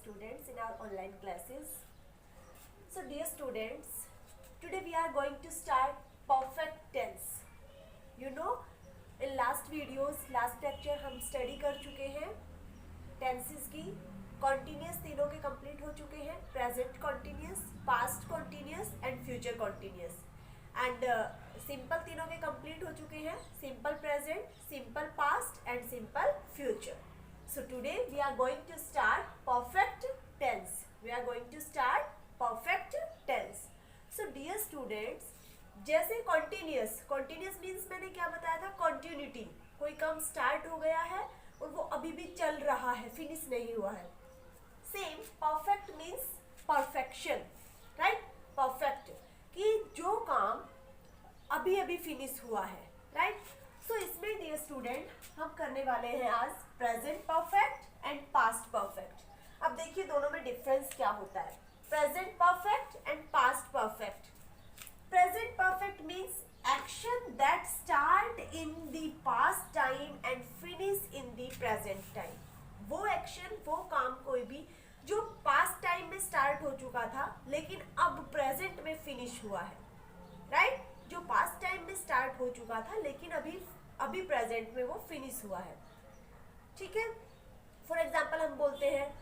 students in our online classes. So dear students, today we are going to start perfect tense. You know, in last lecture हम study कर चुके हैं tenses की. Continuous तीनों के complete हो चुके हैं. Present continuous, past continuous and future continuous. And simple तीनों के complete हो चुके हैं. Simple present, simple past and simple future. So today we are going to start perfect tense. We are going to start perfect tense. So dear students, जैसे continuous means मैंने क्या बताया था, continuity. कोई काम start हो गया है और वो अभी भी चल रहा है, finish नहीं हुआ है. Same perfect means perfection, right? Perfect कि जो काम अभी अभी finish हुआ है, right? So इसमें dear student हम करने वाले हैं आज present perfect and past perfect. अब देखिए दोनों में difference क्या होता है. Present perfect and past perfect. Present perfect means action that start in the past time and finish in the present time. वो action, वो काम कोई भी जो past time में start हो चुका था लेकिन अब present में finish हुआ है, right? जो past time में start हो चुका था लेकिन अभी present में वो finish हुआ है, ठीक है. फॉर एग्जाम्पल हम बोलते हैं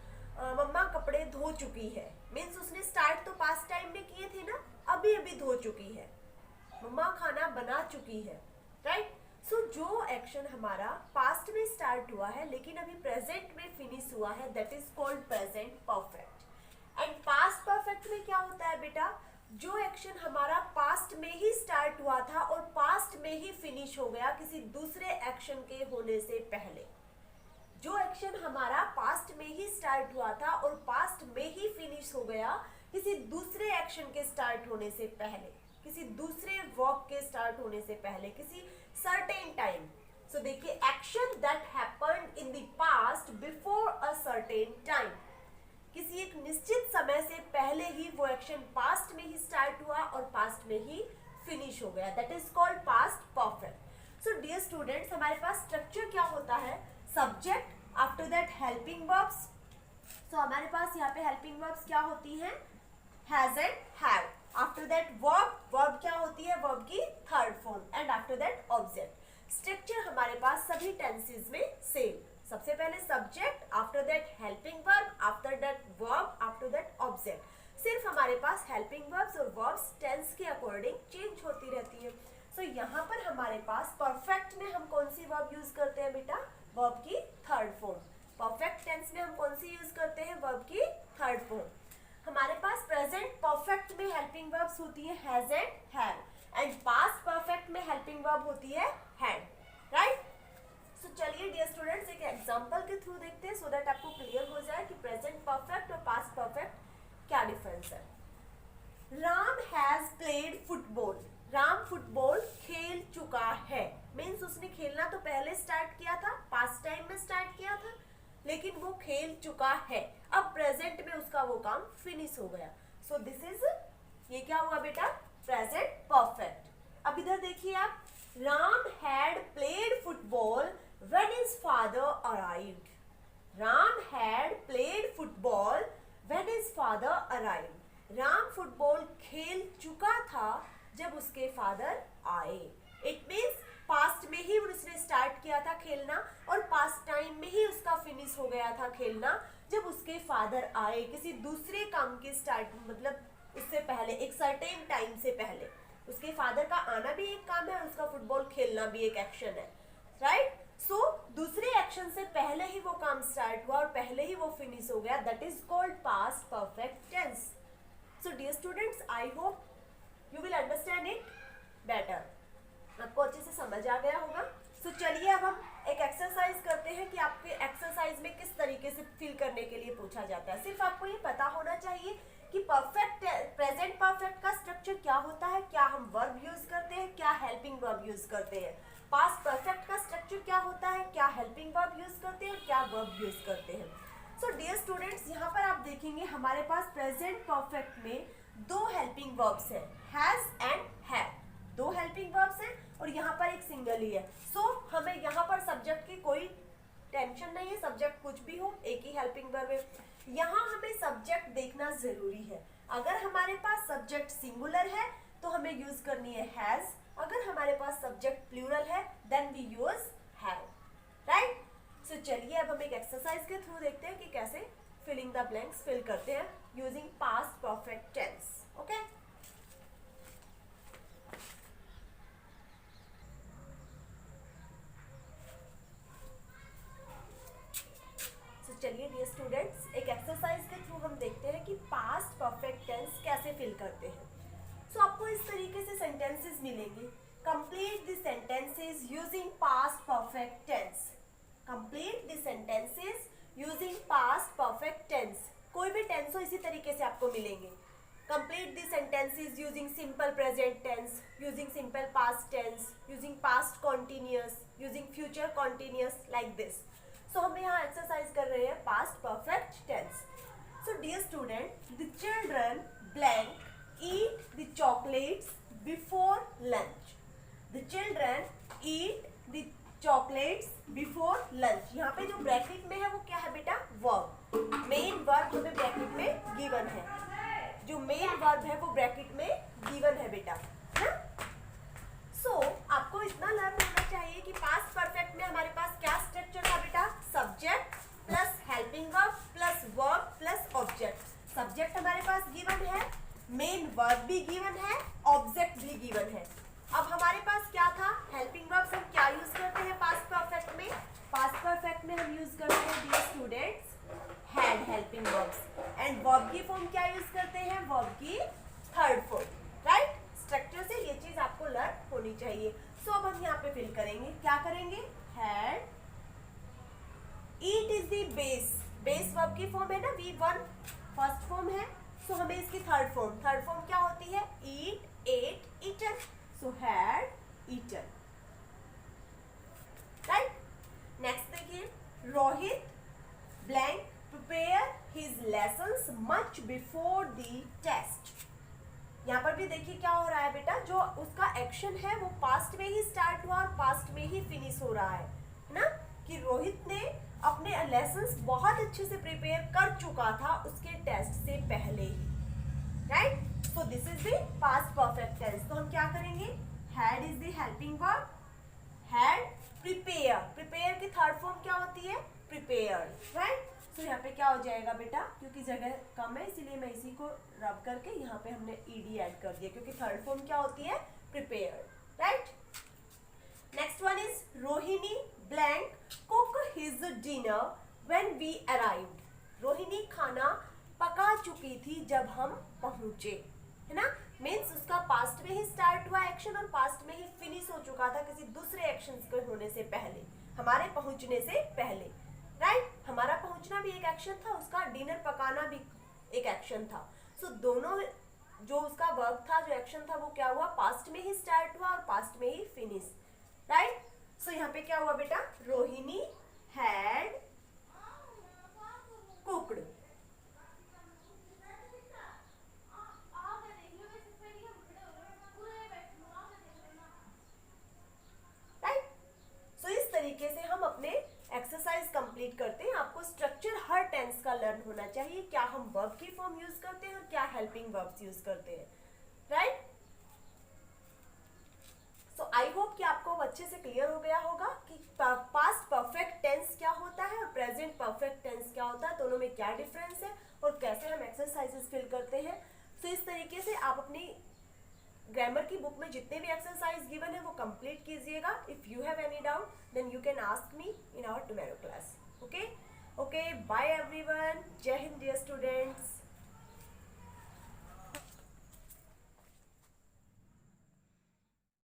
मम्मा कपड़े धो चुकी है, मीन्स उसने स्टार्ट तो पास्ट टाइम में किए थे ना, अभी अभी धो चुकी है. मम्मा खाना बना चुकी है, राइट. सो जो एक्शन हमारा पास्ट में स्टार्ट हुआ है लेकिन अभी प्रेजेंट में फिनिश हुआ है, that is called present perfect. And past perfect में क्या होता है बेटा, जो एक्शन हमारा पास्ट में ही स्टार्ट हुआ था और पास्ट में ही फिनिश हो गया किसी दूसरे एक्शन के होने से पहले. जो एक्शन हमारा पास्ट में ही स्टार्ट हुआ था और पास्ट में ही फिनिश हो गया किसी दूसरे एक्शन के स्टार्ट होने से पहले, किसी दूसरे वर्क के स्टार्ट होने से पहले, किसी सर्टेन टाइम. सो देखिए, action that happened in the past before a certain time. किसी एक निश्चित समय से पहले ही वो एक्शन पास्ट में ही स्टार्ट हुआ और पास्ट में ही फिनिश हो गया, that is called past perfect. So dear students, हमारे पास स्ट्रक्चर क्या होता है, subject, after that helping verbs. So हमारे पास यहाँ पे हेल्पिंग वर्ब्स क्या होती हैं, has and have. After that verb क्या होती है, वर्ब की third form. And after that object. Structure हमारे पास सभी टेंसेस में सेम. सबसे पहले subject, after that helping verb, after that verb, after that object. सिर्फ हमारे पास हेल्पिंग वर्ब्स और वर्ब्स टेंस के अकॉर्डिंग चेंज होती रहती है. सो यहाँ पर हमारे पास परफेक्ट में हम कौन सी वर्ब यूज करते हैं बेटा, वर्ब की थर्ड फॉर्म. परफेक्ट टेंस में हम कौन सी यूज करते हैं, वर्ब की थर्ड फॉर्म. हमारे पास प्रेजेंट परफेक्ट में हेल्पिंग वर्ब्स होती है has and have. And past perfect में हेल्पिंग वर्ब होती है हैड, राइट. सो चलिए डियर स्टूडेंट्स एक एग्जांपल के थ्रू देखते हैं सो दैट आपको क्लियर हो जाए कि प्रेजेंट परफेक्ट और पास्ट परफेक्ट क्या डिफरेंस है. Ram has played football. Ram football खेल चुका है, मीन्स उसने खेलना तो पहले स्टार्ट किया था, पास्ट टाइम में स्टार्ट किया था लेकिन वो खेल चुका है. अब प्रेजेंट में उसका वो काम फिनिश हो गया. सो दिस इज, ये क्या हुआ बेटा, प्रेजेंट परफेक्ट. अब इधर देखिए आप, Ram had played football when his father arrived. Ram had played football when his father arrived. Ram football खेल चुका था जब उसके फादर आए. इट मीन्स पास्ट में ही उसने स्टार्ट किया था खेलना और पास्ट टाइम में ही उसका फिनिश हो गया था खेलना जब उसके फादर आए, किसी दूसरे काम के स्टार्ट, मतलब उससे पहले, एक सर्टेन टाइम से पहले. उसके फादर का आना भी एक काम है और उसका फुटबॉल खेलना भी एक एक्शन है, राइट. सो दूसरे एक्शन से पहले ही वो काम स्टार्ट हुआ और पहले ही वो फिनिश हो गया, that is called past perfect tense. So dear students, I hope you will understand it better. आपको अच्छे से समझ आ गया होगा. सो चलिए अब हम एक एक्सरसाइज करते हैं कि आपके एक्सरसाइज में किस तरीके से फिल करने के लिए पूछा जाता है. सिर्फ आपको ये पता होना चाहिए कि परफेक्ट, प्रेजेंट परफेक्ट का स्ट्रक्चर क्या होता है, क्या हम वर्ब यूज करते हैं, क्या हेल्पिंग वर्ब यूज करते हैं. पास्ट परफेक्ट का स्ट्रक्चर क्या होता है, क्या हेल्पिंग वर्ब यूज करते हैं, क्या वर्ब यूज करते हैं. सो डियर स्टूडेंट्स, यहाँ पर आप देखेंगे हमारे पास प्रेजेंट परफेक्ट में दो हेल्पिंग वर्ब्स है, हैज एंड हैव. दो हेल्पिंग वर्ब्स हैं और यहाँ पर एक सिंगल ही है. सो हमें यहाँ पर सब्जेक्ट की कोई टेंशन नहीं है, सब्जेक्ट कुछ भी हो एक ही हेल्पिंग वर्ब है। यहाँ हमें सब्जेक्ट देखना जरूरी है। अगर हमारे पास सब्जेक्ट सिंगुलर है तो हमें यूज करनी है हैज, अगर हमारे पास सब्जेक्ट प्लूरल है then we use have, right. So चलिए अब हम एक एक्सरसाइज के थ्रू देखते हैं कि कैसे फिलिंग द ब्लैंक्स फिल करते हैं using past perfect tense. Okay, चलिए डियर स्टूडेंट्स, एक एक्सरसाइज के थ्रू हम देखते हैं कि पास्ट परफेक्ट टेंस कैसे फिल करते हैं। सो आपको इस तरीके से सेंटेंसेस मिलेंगे। Complete the sentences using past perfect tense. Complete the sentences using past perfect tense. कोई भी टेंस हो इसी तरीके से आपको मिलेंगे। Complete the sentences using simple present tense, using simple past tense, using past continuous, using future continuous, like this. So हम यहाँ एक्सरसाइज कर रहे हैं past perfect tense. So dear student, the children blank eat the chocolates before lunch. The children eat the chocolates before lunch. यहाँ पे जो bracket में है वो क्या है बेटा? वर्ब। मेन वर्ब हमें ब्रैकेट में गिवन है। जो मेन वर्ब है वो ब्रैकेट में गिवन है बेटा, है ना? सो आपको इतना लर्न होना चाहिए कि पास्ट परफेक्ट में हमारे पास क्या स्ट्रक्चर था बेटा? Subject plus helping verb plus verb plus object. Subject हमारे पास गिवन है, मेन वर्ब भी गिवन है, ऑब्जेक्ट भी गिवन है। अब हमारे पास क्या था? हेल्पिंग वर्ब्स हम क्या यूज करते हैं पास्ट परफेक्ट में? पास्ट परफेक्ट में हम यूज करते हैं dear students had helping verbs, and verb की फॉर्म क्या यूज करते हैं? वर्ब की थर्ड फॉर्म, राइट। स्ट्रक्चर से ये चीज आपको लर्न होनी चाहिए। सो अब हम यहाँ पे फिल करेंगे, क्या करेंगे? Had. Eat is the base. Base verb की फॉर्म है ना, V1 फर्स्ट फॉर्म है। सो हमें इसकी थर्ड फॉर्म क्या होती है? Eat, ate, eaten. So had eaten, right. Next देखिए, Rohit blank prepare his lessons much before the test. यहाँ पर भी देखिए क्या हो रहा है बेटा? जो उसका एक्शन है वो पास्ट में ही स्टार्ट हुआ और पास्ट में ही फिनिश हो रहा है ना, कि रोहित ने अपने लेसन्स बहुत अच्छे से प्रिपेयर कर चुका था उसके टेस्ट से पहले ही, right. So this is the past perfect tense. तो हम क्या करेंगे? Had is the helping verb, had prepare. Prepare की थर्ड फॉर्म क्या होती है? Prepared, right. तो यहाँ पे क्या हो जाएगा बेटा? क्योंकि जगह कम है इसीलिए मैं इसी को रब करके यहाँ पे हमने ed ऐड कर दिया, क्योंकि थर्ड फॉर्म क्या होती है? Prepared, right. Next one is Rohini blank cook his dinner when we arrived. Rohini खाना पका चुकी थी जब हम पहुंचे, है ना। मीन्स उसका पास्ट में ही स्टार्ट हुआ एक्शन और पास्ट में ही फिनिश हो चुका था किसी दूसरे एक्शन के होने से पहले, हमारे पहुंचने से पहले, राइट। हमारा पहुंचना भी एक एक्शन था, उसका डिनर पकाना भी एक एक्शन था। सो दोनों जो उसका वर्क था, जो एक्शन था, वो क्या हुआ? पास्ट में ही स्टार्ट हुआ और पास्ट में ही फिनिश, राइट। सो यहाँ पे क्या हुआ बेटा? Rohini had cooked, right. So इस तरीके से हम अपने एक्सरसाइज कंप्लीट करते हैं। आपको स्ट्रक्चर हर टेंस का लर्न होना चाहिए, क्या हम वर्ब की फॉर्म यूज करते हैं और क्या हेल्पिंग वर्ब्स यूज करते हैं, राइट। सो आई होप कि आपको अच्छे से क्लियर हो गया होगा कि पास्ट परफेक्ट टेंस क्या होता है और प्रेजेंट परफेक्ट टेंस क्या होता है, दोनों में क्या डिफरेंस है और कैसे हम एक्सरसाइजेस फिल करते हैं। सो इस तरीके से आप अपनी ग्रामर की बुक में जितने भी एक्सरसाइज गिवन है वो कंप्लीट कीजिएगा। If you have any doubt then you can ask me in our tomorrow class. Okay, bye everyone. जय हिंद डियर स्टूडेंट्स।